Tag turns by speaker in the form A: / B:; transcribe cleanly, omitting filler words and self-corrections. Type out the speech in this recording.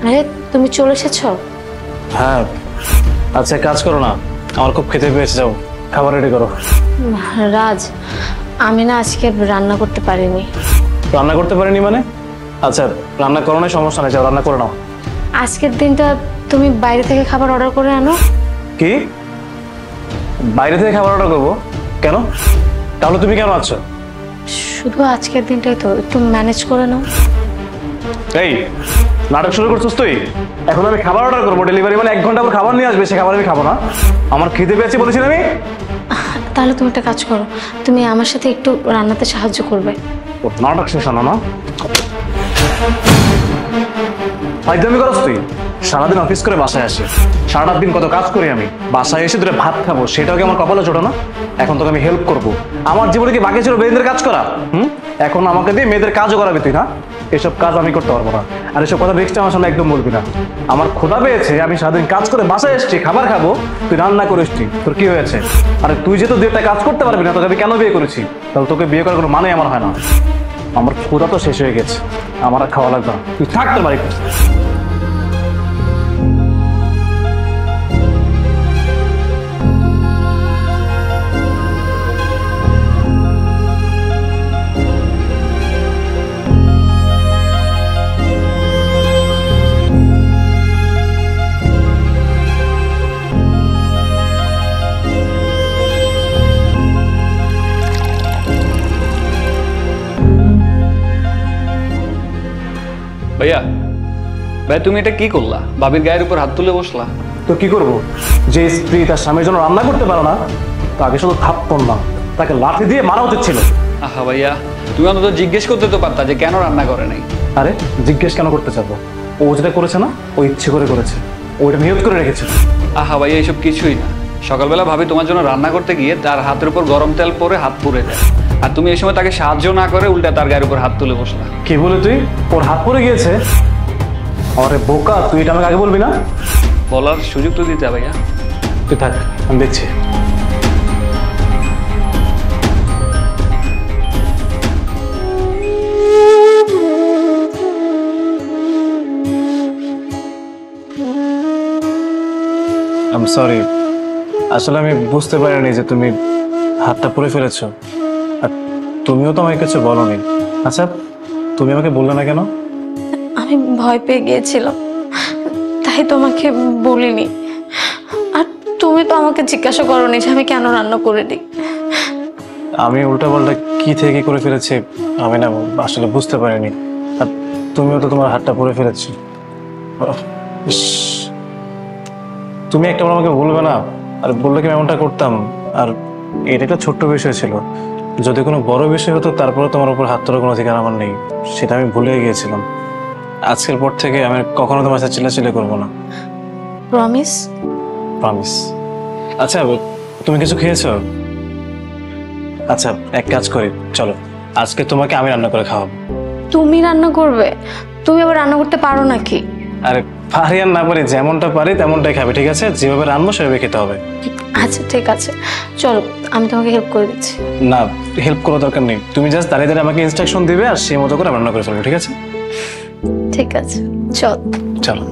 A: আরে তুমি চলে এসেছো?
B: হ্যাঁ, আচ্ছা কাজ করো না, আমার খুব খেতে পেয়েছে, যাও খাবার রেডি করো।
A: রাজ, আমি না আজকে রান্না করতে পারিনি।
B: রান্না করতে পারিনি মানে? আচ্ছা রান্না করো না, সমস্যা নেই, যাও রান্না করে নাও।
A: আজকের দিনটা তুমি বাইরে থেকে খাবার অর্ডার করে আনো।
B: কি বাইরে থেকে খাবার অর্ডার করবো? কেন? তাহলে তুমি কেন আছো?
A: শুধু আজকের দিনটাই তো, একটু ম্যানেজ করে নাও।
B: এই নাটক শুরু করছিস তুই? এখন আমি খাবার অর্ডার করবো, ডেলিভারি মানে 1 ঘন্টা পর খাবার নিয়ে আসবে, সে খাবার আমি খাবো না? আমার খিদে পেয়েছে বলেছি আমি।
A: তাহলে তুমি একটা কাজ করো, তুমি আমার সাথে একটু রান্নাতে সাহায্য করবে।
B: নাটক শেষ আনো না, ফাইজলামি করছ তুই? সারাদিন অফিস করে বাসায় আসি, সারাটা দিন কত কাজ করি আমি, বাসায় এসে তোরে ভাত খাবো সেটাও কি আমার কপালে জোটে না? এখন তোকে আমি হেল্প করবো, আমার জীবনে কি বাকি ছিল মেয়েদের কাজ করা? এখন আমাকে দিয়ে মেয়েদের কাজও করাবি তুই না? এসব কাজ আমি করতে পারবো না, আর এসব কথা নেক্সট আমার সামনে একদম বলবি না। আমার ক্ষুধা পেয়েছে, আমি সারাদিন কাজ করে বাসায় এসছি, খাবার খাবো, তুই রান্না করিস তোর কি হয়েছে? আরে তুই যেহেতু 2টা কাজ করতে পারবি না, তোকে আমি কেন বিয়ে করেছি? তাহলে তোকে বিয়ে করার কোনো মানে আমার হয় না। আমার ক্ষুধা তো শেষ হয়ে গেছে, আমার আর খাওয়া লাগবে না, তুই থাক তোর বাড়িতে।
C: ভাইয়া, ভাই তুমি এটা কি করলা? ভাবির গায়ের উপর হাত তুলে বসলা।
B: তো কি করবো? যে স্ত্রী তার স্বামীর জন্য রান্না করতে পারে না, তাকে শুধু থাপ্পড় না, তাকে লাঠি দিয়ে মারা উচিত ছিল।
C: আহা ভাইয়া, তুমি অন্তত জিজ্ঞেস করতে তো পারতা যে কেন রান্না করে নাই।
B: আরে জিজ্ঞেস কেন করতে চাবো? ও যেটা করেছে না, ও ইচ্ছে করে করেছে, ওইটা নিয়ত করে রেখেছে।
C: আহা ভাইয়া, এইসব কিছুই না। সকালবেলা ভাবি তোমার জন্য রান্না করতে গিয়ে তার হাতের উপর গরম তেল পরে হাত পুড়ে যায়, আর তুমি এই সময় তাকে সাহায্য না করে উল্টা তার গায়ের উপর হাত তুলে বসলা।
B: কি বলে তুই? ওর হাত পড়ে গিয়েছে? আরে বোকা, তুই এটা আমাকে আগে বলবি না?
C: বলার সুযোগ তো দিতে ভাইয়া।
B: তুই থাক, আমি দেখছি। আই এম সরি, আসলে আমি বুঝতে পারিনি যে তুমি হাতটা পুড়ে ফেলেছো, আর তুমিও তো আমাকে কিছু বলোনি। আচ্ছা তুমি আমাকে বললে না কেন?
A: আমি ভয় পেয়ে গিয়েছিলাম, তাই তোমাকে বলিনি। আর তুমি তো আমাকে জিজ্ঞাসা করোনি যে আমি কেন রান্না করে দিই।
B: আমি উল্টাপাল্টা কি থেকে করে ফেলেছি আমি না আসলে বুঝতে পারিনি, আর তুমিও তো তোমার হাতটা পুড়ে ফেলেছো। ইস, তুমি একটা বার আমাকে বলবে না? আর বললে কি আমি এমনটা করতাম? আর এটা একটা ছোট্ট বিষয় ছিল, যদি কোনো বড় বিষয় হতো তারপরে তোমার উপর হাত তোলার কোনো অধিকার আমার নেই, সেটা আমি ভুলে গিয়েছিলাম। আজকের পর থেকে আমি কখনো তোমার সাথে চিল্লাচিল্লি করবো না।
A: প্রমিস?
B: প্রমিস। আচ্ছা তুমি কিছু খেয়েছো? আচ্ছা এক কাজ করি, চলো আজকে তোমাকে আমি রান্না করে খাওয়াবো।
A: তুমি রান্না করবে? তুমি আবার রান্না করতে পারো নাকি?
B: আরে পারি আর না পারি, যেমনটা পারি তেমনটাই খাবে, ঠিক আছে? যেভাবে রান্না সেভাবে খেতে হবে।
A: আচ্ছা ঠিক আছে, চলো আমি তোমাকে হেল্প করে দিচ্ছি।
B: না, হেল্প করার দরকার নেই, তুমি জাস্ট দাঁড়িয়ে দাঁড়িয়ে আমাকে ইনস্ট্রাকশন দিবে আর সেই মতো করে রান্না করে ফেলবো, ঠিক আছে?
A: ঠিক আছে, চল।
B: চলো।